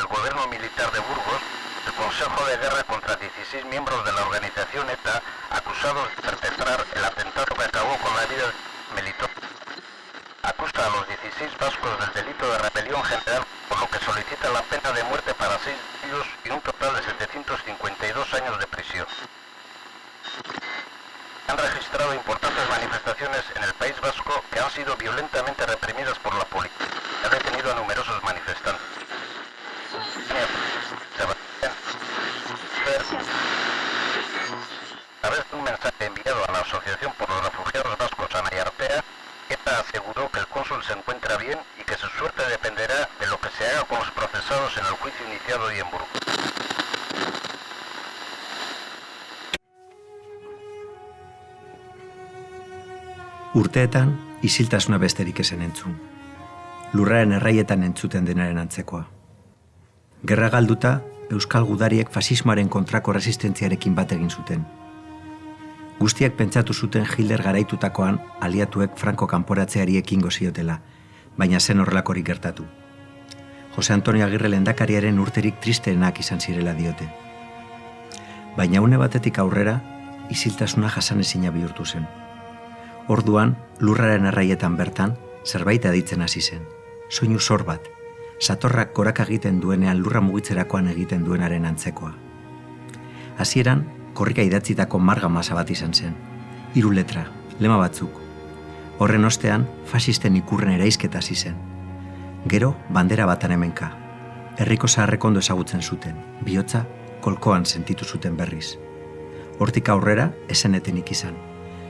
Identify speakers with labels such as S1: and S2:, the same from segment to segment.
S1: el gobierno militar de Burgos el Consejo de Guerra contra 16 miembros de la organización ETA acusados de perpetrar el atentado que acabó con la vida de Melitón. Acusa a los 16 vascos del delito de rebelión general, por lo que solicita la pena de muerte para 6 de ellos y un total de 752 años de prisión. Han registrado importantes manifestaciones en el País Vasco que han sido violentamente reprimidas por la policía. Ha detenido a numerosos manifestantes. A través de un mensaje enviado a la Asociación por los Refugiados Vascos Anaiartea, ETA aseguró que el cónsul se encuentra bien y que su suerte dependerá de lo que se haga con los procesados en el juicio iniciado hoy en Burgos.
S2: Urteetan, isiltasuna besterik esen entzun. Lurraren erraietan entzuten denaren antzekoa. Gerra galduta, euskal gudariek fasismoaren kontrako resistentziarekin bat egin zuten. Guztiak pentsatu zuten Hitler garaitutakoan aliatuek Franco kanporatzeari ekingo ziotela, baina zen horrelakorik gertatu. Jose Antonio Agirre lehendakariaren urterik tristeenak izan zirela diote. Baina une batetik aurrera, isiltasuna jasanezina bihurtu zen. Orduan, lurraren erraietan bertan, zerbait aditzen hasi zen. Soinu zor bat, satorrak koraka egiten duenean lurra mugitzerakoan egiten duenaren antzekoa. Hasieran, korrika idatzitako marga masa bat izan zen. 3 letra, lema batzuk. Horren ostean, fasisten ikurren eraizketa hasi zen. Gero, bandera batan hemenka. Herriko zaharrek ondo ezagutzen zuten, bihotza kolkoan sentitu zuten berriz. Hortik aurrera, esenetenik izan.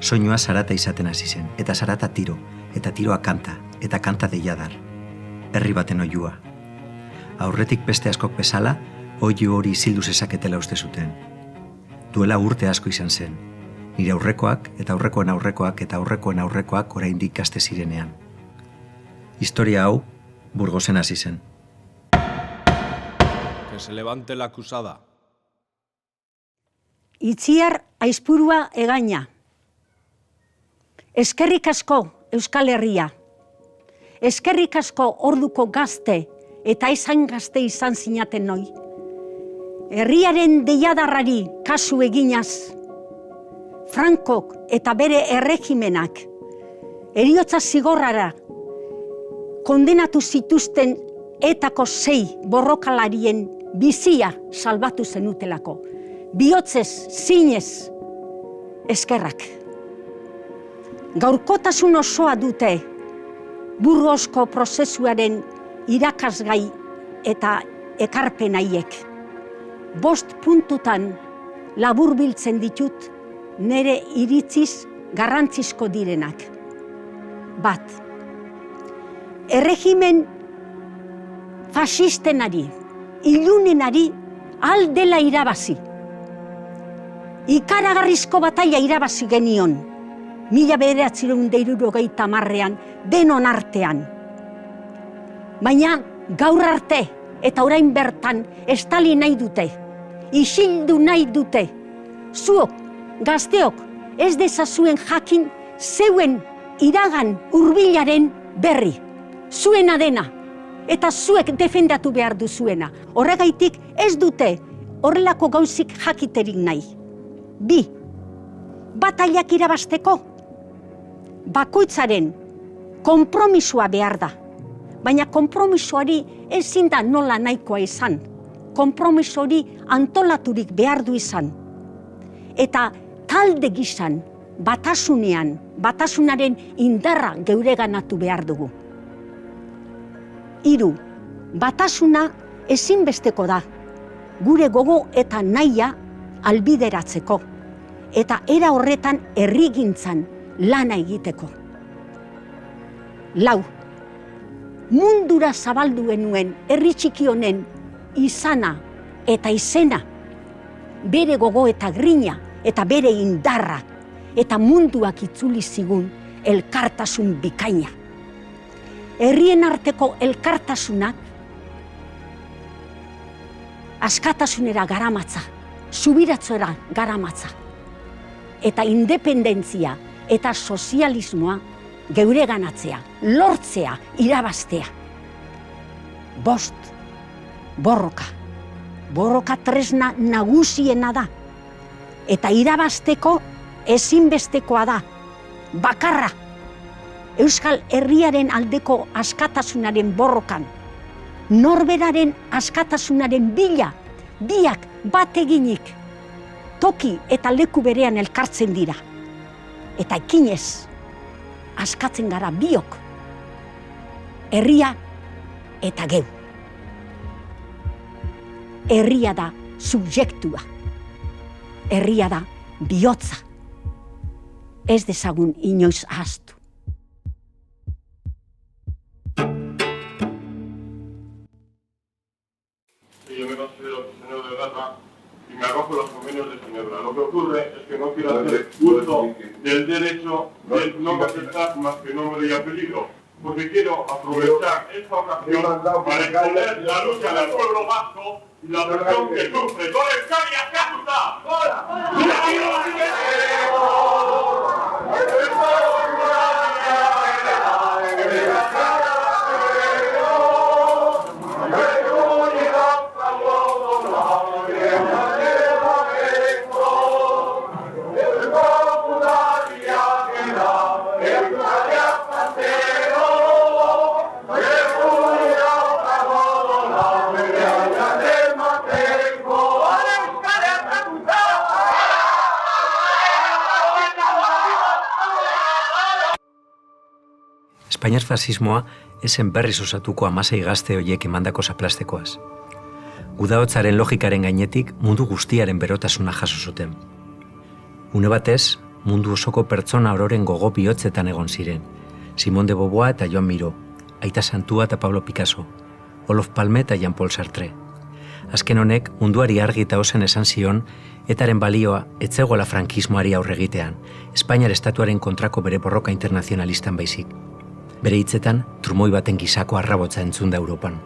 S2: Soinua zarata izaten hasi zen, eta zarata tiro, eta tiroa kanta, eta kanta deiadar. Herri baten oihua. Aurretik beste askok bezala, oihu hori isildu zezaketela uste zuten. Duela urte asko izan zen. Nire aurrekoak, eta aurrekoen aurrekoak, eta aurrekoen aurrekoak oraindik gazte zirenean. Historia hau, Burgosen hasi zen.
S3: Que se levante la acusada.
S4: Itziar aizpurua egaina. Eskerrik asko Euskal Herria. Eskerrik asko orduko gazte eta esan gazte izan zinaten noi. Herriaren deiadarrari kasu eginaz, Frankok eta bere erregimenak heriotza zigorrara kondenatu zituzten etako 6 borrokalarien bizia salbatu zenutelako. Bihotzez, zinez, eskerrak. Gaurkotasun osoa dute Burgosko prozesuaren irakasgai eta ekarpenaiek. 5 puntutan laburbiltzen ditut nere iritziz garrantzizko direnak. 1. Erregimen fasistenari, ilunenari aldela irabazi. Ikaragarrizko bataila irabazi genion. 1970ean denon artean. Baina gaur arte eta orain bertan estali nahi dute, isildu nahi dute. Zuok, gazteok, ez dezazuen jakin zeuen iragan hurbilaren berri. Zuena dena, eta zuek defendatu behar duzuena. Horregaitik ez dute horrelako gauzik jakiterik nahi. 2. Batailak irabasteko, bakoitzaren konpromisoa behar da. Baina konpromisoari ezin da nola nahikoa izan. Konpromisori antolaturik behar du izan. Eta talde gizan, batasunean, batasunaren indarra geureganatu behar dugu. 3. Batasuna ezinbesteko da. Gure gogo eta nahia albideratzeko. Eta era horretan herrigintzan lana egiteko. 4. Mundura zabaldu genuen herri txiki honen izana eta izena, bere gogo eta grina eta bere indarra, eta munduak itzuli zigun elkartasun bikaina. Herrien arteko elkartasunak askatasunera garamatza, subiratzera garamatza, eta independentzia eta sozialismoa geureganatzea, lortzea, irabaztea. 5. borroka. Borroka tresna nagusiena da. Eta irabazteko ezinbestekoa da. Bakarra. Euskal Herriaren aldeko askatasunaren borrokan. Norberaren askatasunaren bila, biak bat eginik, toki eta leku berean elkartzen dira. Eta ekinez, askatzen gara biok, herria eta geu. Herria da subjektua, herria da bihotza. Ez dezagun inoiz ahaztu.
S5: Yo me considero señor de guerra y me acojo los convenios de Ginebra. Lo que ocurre es que no quiero hacer uso del derecho de no contestar más que nombre y apellido, porque quiero aprovechar esta ocasión para exponer la lucha del pueblo vasco y la presión que sufre con el Euskadi
S2: Espainiar fasismoa esen berriz osatuko 16 gazte horiek emandako zaplastekoaz. Udahotzaren logikaren gainetik mundu guztiaren berotasuna jaso zuten. Une batez, mundu osoko pertsona ororen gogo bihotzetan egon ziren. Simone de Beauvoir eta Joan Miró, Aita Santua eta Pablo Picasso, Olof Palme eta Jean-Paul Sartre. Azken honek munduari argi eta ozen esan zion, etaren balioa etzegoela frankismoari aurregitean, Espainiar estatuaren kontrako bere borroka internazionalistan baizik. Bere hitzetan, trumoi baten gisako arrabotza entzun da Europan.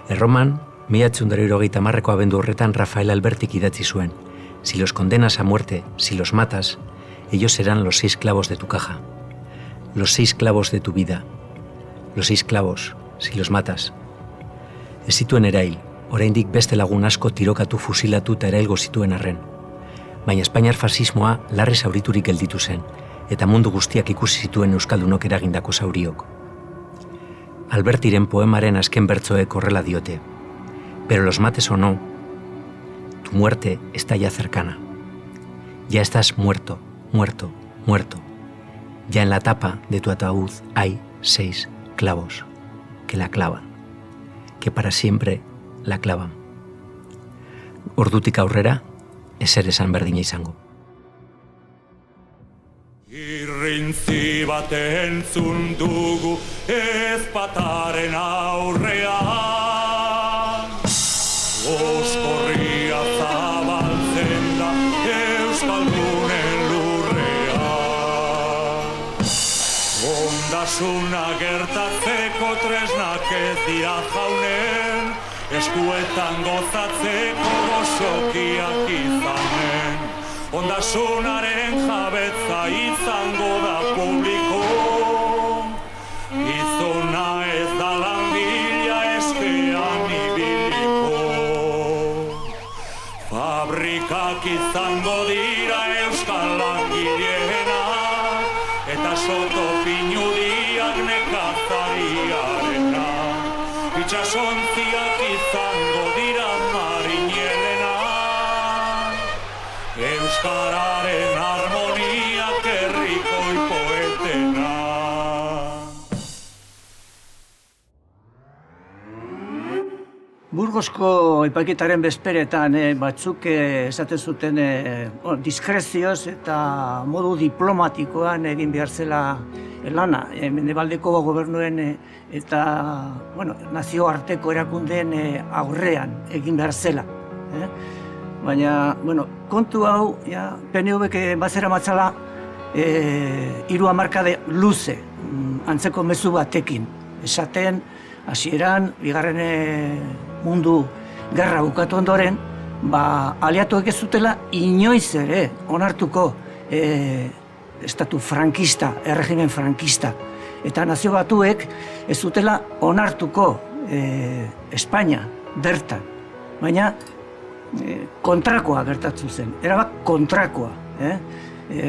S2: Erroman, 1870ko abendu horretan Rafael Albertik idatzi zuen: si los condenas a muerte, si los matas, ellos serán los 6 clavos de tu caja. Los 6 clavos de tu vida. Los 6 clavos, si los matas. Ez zituen erail, oraindik beste lagun asko tirokatu, fusilatu eta erailgo zituen arren. Baina Espainiar fasismoa larri zauriturik gelditu zen, eta mundu guztiak ikusi zituen euskaldunok eragindako zauriok. Albertiren poemaren azken bertsoek horrela diote: pero los mates o no, tu muerte está ya cercana. Ya estás muerto, muerto, muerto. Ya en la tapa de tu ataúd hay 6 clavos que la clavan, que para siempre la clavan. Ordutik aurrera, ezer esan berdina izango.
S6: Irrintzi bat entzun dugu ezpataren aurrean. Oskorria zabaltzen da euskaldunen lurrean. Ondasuna gertatzeko tresnak ez dira jaunen, eskuetan gozatzeko gozokiak izanen. Ondasunaren jabetza izango da publiko, izuna ez da langilea eskean ibiliko. Fabrikak izango dira euskal langileenak, eta soto pinudiak nekazariarena. Itxasontziak izango dira marinelena, euskararen harmoniak herrikoi poetena.
S7: Burgosko epaiketaren bezperetan batzuk esaten zuten diskrezioz eta modu diplomatikoan egin behar zela lana. Mendebaldeko gobernuen eta nazioarteko erakundeen aurrean egin behar zela. Baina, kontu hau, PNV-ek bazera matzala 3 hamarkade luze, antzeko mezu batekin. Esaten, hasieran, bigarren mundu gerra bukatu ondoren, aliatuek ez zutela inoiz ere onartuko estatu frankista, erregimen frankista. Eta nazio batuek ez zutela onartuko Espainia bertan, baina kontrakoa gertatu zen, erabat kontrakoa.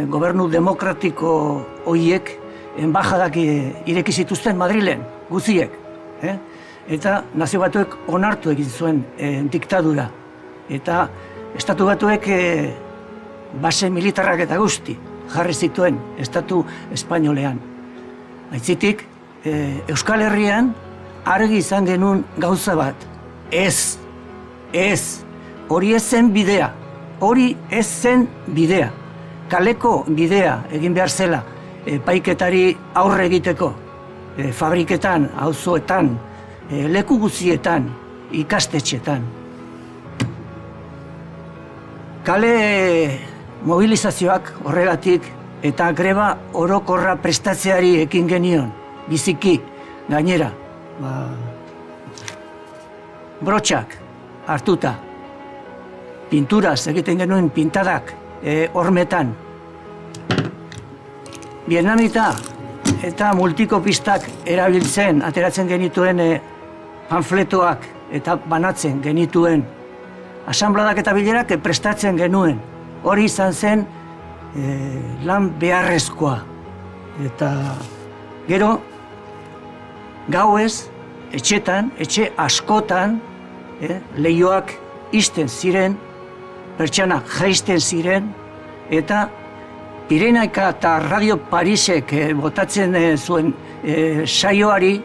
S7: Gobernu demokratiko horiek enbajadak ireki zituzten Madrilen, guziek. Eta Nazio Batuek onartu egin zuen diktadura. Eta Estatu Batuek base militarrak eta guzti jarri zituen Estatu Espainolean. Aitzitik, Euskal Herrian argi izan genuen gauza bat. Ez, hori ez zen bidea, kaleko bidea egin behar zela epaiketari aurre egiteko, fabriketan, auzoetan, leku guztietan, ikastetxetan. Kale mobilizazioak horregatik eta greba orokorra prestatzeari ekin genion, biziki, gainera. Brotxak hartuta, pinturaz egiten genuen pintadak hormetan. Vietnamita eta multikopistak erabiltzen, ateratzen genituen panfletoak eta banatzen genituen. Asanbladak eta bilerak prestatzen genuen. Hori izan zen lan beharrezkoa. Eta gero, gauez, etxe askotan, leihoak ixten ziren, pertsonak jaisten ziren, eta Pirenaika eta Radio Parisek botatzen zuen saioari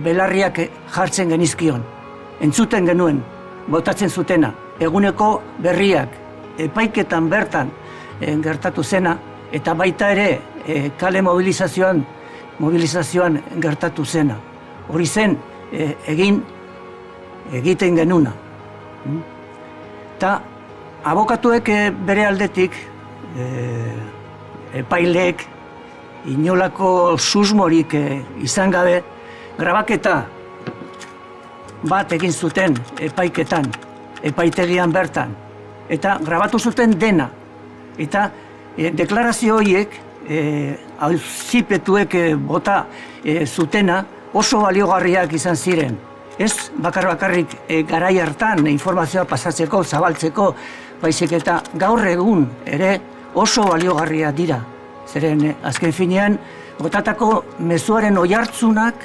S7: belarriak jartzen genizkion. Entzuten genuen, botatzen zutena. Eguneko berriak, epaiketan bertan gertatu zena, eta baita ere kale mobilizazioan gertatu zena. Hori zen egiten genuna. Eta abokatuek bere aldetik, epaileek inolako susmorik izan gabe, grabaketa bat egin zuten epaiketan, epaitegian bertan, eta grabatu zuten dena. Eta deklarazio horiek, auzipetuek bota zutena, oso baliogarriak izan ziren. Ez bakarrik garai hartan informazioa pasatzeko, zabaltzeko, baizik eta gaur egun ere oso baliogarria dira. Zeren azken finean, botatako mezuaren oihartzunak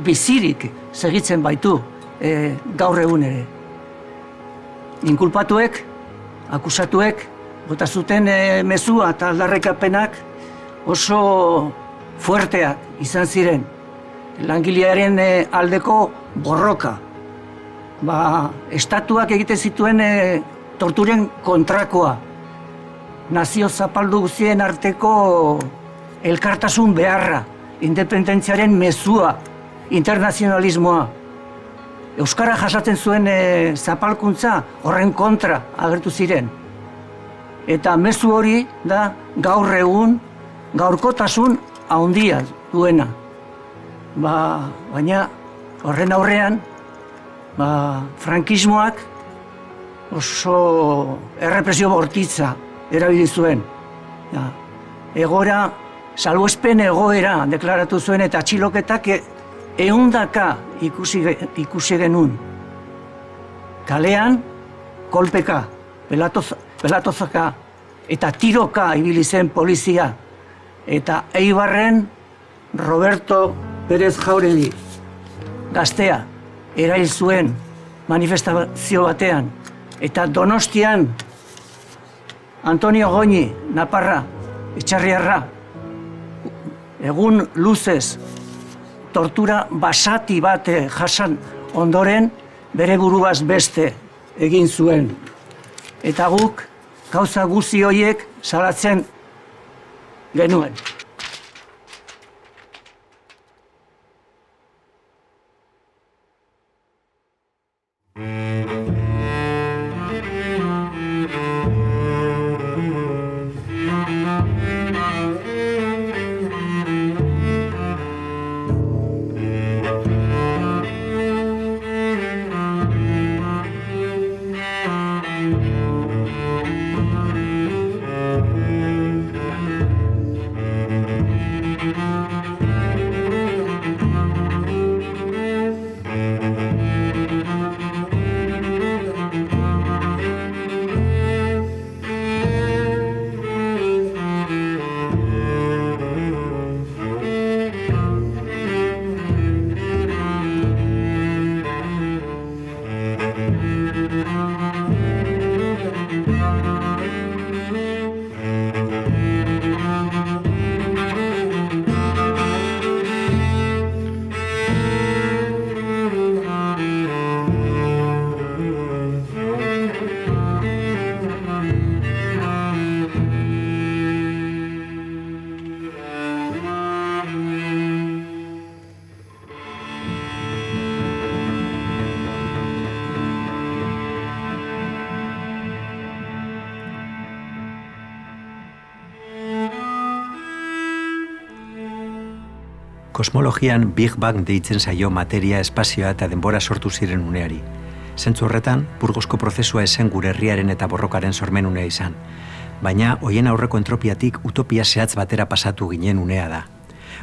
S7: bizirik segitzen baitu gaur egun ere. Inkulpatuek, akusatuek, bota zuten mezua eta aldarrikapenak oso fuerteak izan ziren. Langilearen aldeko borroka. Estatuak egiten zituen torturen kontrakoa. Nazio zapaldu guztien arteko elkartasun beharra, independentziaren mezua, internazionalismoa. Euskara jasaten zuen zapalkuntza horren kontra agertu ziren. Eta mezu hori da gaur egun gaurkotasun handia duena. Baina horren aurrean, frankismoak oso errepresio bortitza erabili zuen. Egoera, salbuespen egoera deklaratu zuen eta atxiloketak ehundaka ikusi genuen. Kalean, kolpeka, pelatozaka eta tiroka ibili zen polizia. Eta Eibarren Roberto Pérez Jauregi, gaztea, erail zuen manifestazio batean. Eta Donostian, Antonio Goñi, Naparra, Etxarriarra, egun luzez, tortura basati bat jasan ondoren, bere buruaz beste egin zuen. Eta guk, gauza guzti horiek salatzen genuen.
S2: Kosmologian Big Bang deitzen zaio materia, espazioa eta denbora sortu ziren uneari. Zentzu horretan, Burgosko prozesua esen gure herriaren eta borrokaren sormen unea izan. Baina, hoien aurreko entropiatik utopia zehatz batera pasatu ginen unea da.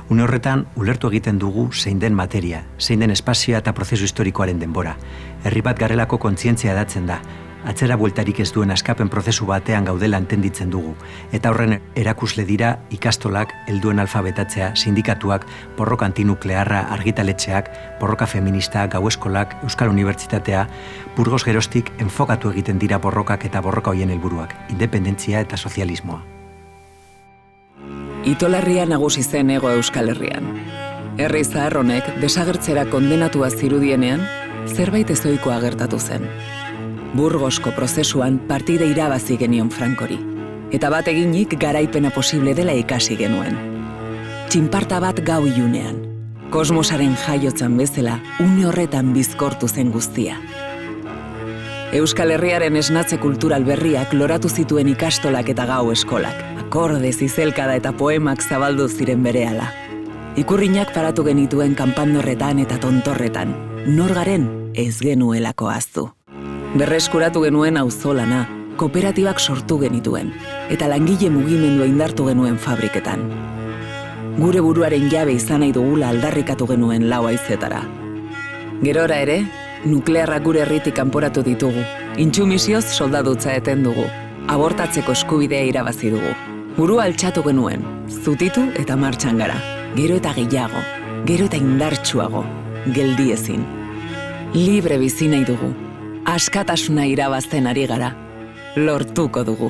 S2: Une horretan, ulertu egiten dugu zein den materia, zein den espazioa eta prozesu historikoaren denbora. Herri bat garelako kontzientzia edatzen da, atzera bueltarik ez duen askapen prozesu batean gaudela entenditzen dugu, eta horren erakusle dira ikastolak, helduen alfabetatzea, sindikatuak, borroka antinuklearra, argitaletxeak, borroka feminista, gaueskolak, Euskal Unibertsitatea, Burgos geroztik enfokatu egiten dira borrokak eta borroka hoien helburuak, independentzia eta sozialismoa.
S8: Itolarria nagusi zen Hego Euskal Herrian. Herri zahar honek desagertzera kondenatua zirudienean, zerbait ezoikoa gertatu zen. Burgosko prozesuan partida irabazi genion Frankori, eta bat eginik garaipena posible dela ikasi genuen. Txinparta bat gau ilunean, kosmosaren jaiotzan bezala, une horretan bizkortu zen guztia. Euskal Herriaren esnatze kultural berriak loratu zituen ikastolak eta gau eskolak, akorde, zizelkada eta poemak zabaldu ziren berehala. Ikurrinak paratu genituen kanpandorretan eta tontorretan, nor garen ez genuelako ahaztu. Berreskuratu genuen auzolana, kooperatibak sortu genituen, eta langile mugimendua indartu genuen fabriketan. Gure buruaren jabe izan nahi dugula aldarrikatu genuen lau haizetara. Gerora ere, nuklearrak gure herritik kanporatu ditugu, intsumisioz soldadutza eten dugu, abortatzeko eskubidea irabazi dugu. Burua altxatu genuen, zutitu eta martxan gara, gero eta gehiago, gero eta indartsuago, geldiezin. Libre bizi nahi dugu. Askatasuna irabazten ari gara, lortuko dugu.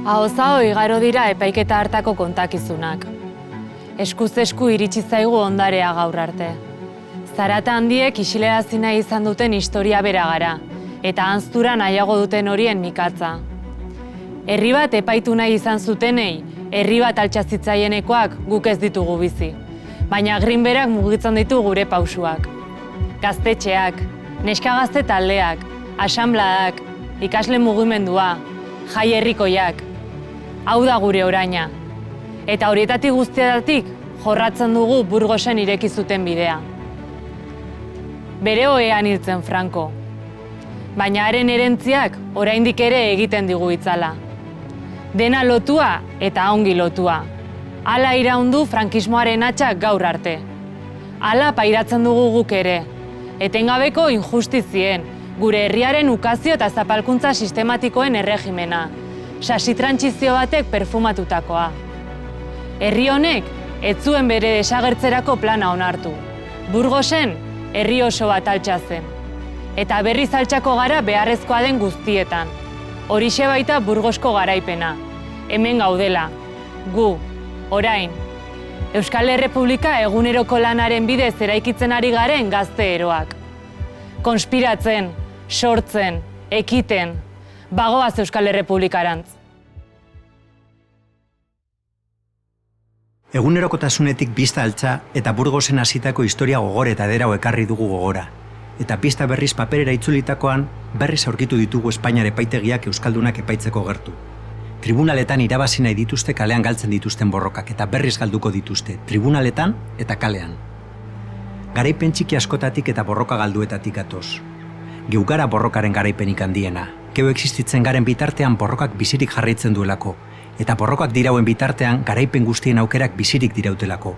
S9: Ahozao igaro dira epaiketa hartako kontakizunak. Eskuz esku iritsi zaigu ondarea gaur arte. Zarata handiek isilarazi nahi izan duten historia bera gara, eta hanztura nahiago duten horien mikatza. Herri bat epaitu nahi izan zutenei, herri bat altxatzitzaienekoak guk ez ditugu bizi, baina grinberak mugitzen ditu gure pausuak. Gaztetxeak, neska gazte taldeak, asanbladak, ikasle mugimendua, jai herrikoiak. Hau da gure oraina. Eta horietatik guztietatik jorratzen dugu Burgosen ireki zuten bidea. Bere ohean hiltzen Franco. Baina haren erentziak oraindik ere egiten digu itzala. Dena lotua eta ongi lotua. Hala iraundu frankismoaren hatxak gaur arte. Hala pairatzen dugu guk ere. Etengabeko injustizien, gure herriaren ukazio eta zapalkuntza sistematikoen erregimena. Sasitrantxizio batek perfumatutakoa. Herri honek ez zuen bere desagertzerako plana onartu. Burgosen herri oso bat altxa zen. Eta berriz altxako gara beharrezkoa den guztietan. Horixe baita Burgosko garaipena. Hemen gaudela. Gu, orain. Euskal Errepublika eguneroko lanaren bidez eraikitzen ari garen gazte eroak. Konspiratzen, sortzen, ekiten, bagoaz Euskal Errepublikarantz.
S2: Egunerokotasunetik bista altza eta Burgosen hasitako historia gogor eta derau ekarri dugu gogora. Eta pista berriz paperera itzulitakoan, berriz aurkitu ditugu Espainiar epaitegiak euskaldunak epaitzeko gertu. Tribunaletan irabazi nahi dituzte kalean galtzen dituzten borrokak eta berriz galduko dituzte, tribunaletan eta kalean. Garaipen txiki askotatik eta borroka galduetatik atoz. Geu gara borrokaren garaipenik handiena. Geu existitzen garen bitartean borrokak bizirik jarraitzen duelako, eta borrokak dirauen bitartean garaipen guztien aukerak bizirik dirautelako.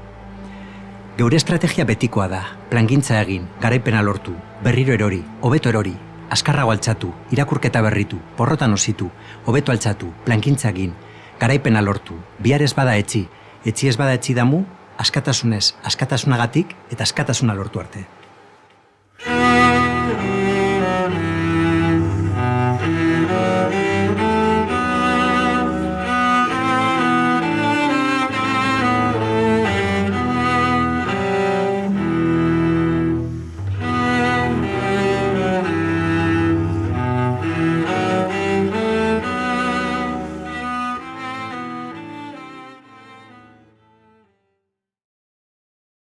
S2: Geure estrategia betikoa da, plangintza egin, garaipena lortu, berriro erori, hobeto erori, azkarrago altxatu, irakurketa berritu, porrotan ositu, hobeto altxatu, plangintza egin, garaipena lortu, bihar ez bada etzi ez bada etzi damu, askatasunez, askatasunagatik eta askatasuna lortu arte.